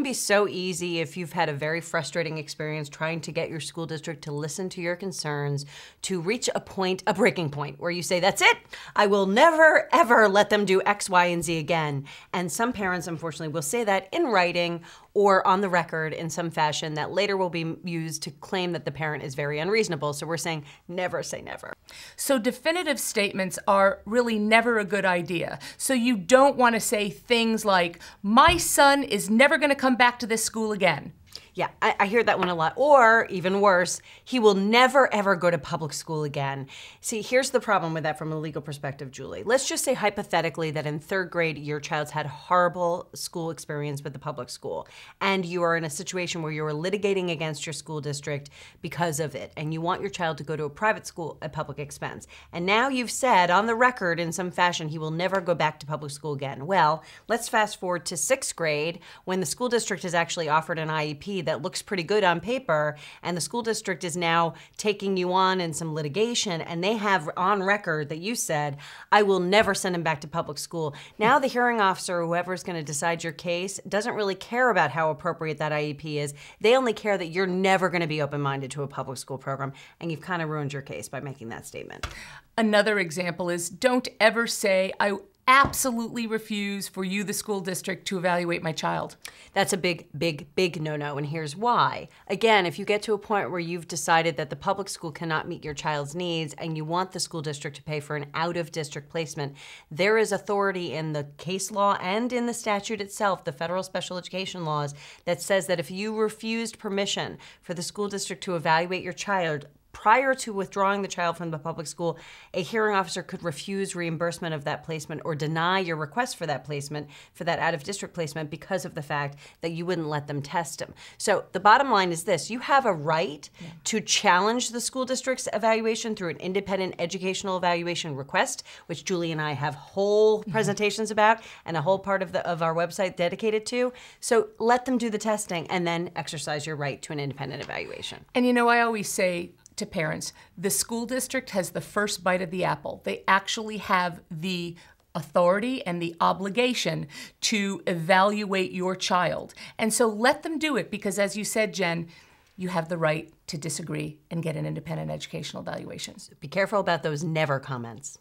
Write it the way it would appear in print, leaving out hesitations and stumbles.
can be so easy if you've had a very frustrating experience trying to get your school district to listen to your concerns, to reach a breaking point where you say, that's it, I will never, ever let them do X, Y, and Z again. And some parents, unfortunately, will say that in writing or on the record in some fashion that later will be used to claim that the parent is very unreasonable. So we're saying never say never. So definitive statements are really never a good idea. So you don't want to say things like, my son is never going to come back to this school again. Yeah, I hear that one a lot. Or even worse, he will never, ever go to public school again. See, here's the problem with that from a legal perspective, Julie. Let's just say hypothetically that in 3rd grade, your child's had a horrible school experience with the public school, and you are in a situation where you're litigating against your school district because of it, and you want your child to go to a private school at public expense. And now you've said on the record in some fashion he will never go back to public school again. Well, let's fast forward to 6th grade when the school district has actually offered an IEP that looks pretty good on paper, and the school district is now taking you on in some litigation, and they have on record that you said, I will never send him back to public school. Now the hearing officer, or whoever's going to decide your case, doesn't really care about how appropriate that IEP is. They only care that you're never going to be open-minded to a public school program, and you've kind of ruined your case by making that statement. Another example is, don't ever say, I absolutely refuse for you, the school district, to evaluate my child. That's a big, big, big no-no, and here's why. Again, if you get to a point where you've decided that the public school cannot meet your child's needs and you want the school district to pay for an out-of-district placement, there is authority in the case law and in the statute itself, the federal special education laws, that says that if you refused permission for the school district to evaluate your child prior to withdrawing the child from the public school, a hearing officer could refuse reimbursement of that placement or deny your request for that placement, for that out-of-district placement, because of the fact that you wouldn't let them test him. So the bottom line is this: you have a right to challenge the school district's evaluation through an independent educational evaluation request, which Julie and I have whole presentations about and a whole part of our website dedicated to. So let them do the testing and then exercise your right to an independent evaluation. And you know, I always say to parents, the school district has the first bite of the apple. They actually have the authority and the obligation to evaluate your child. And so let them do it, because as you said, Jen, you have the right to disagree and get an independent educational evaluation. Be careful about those never comments.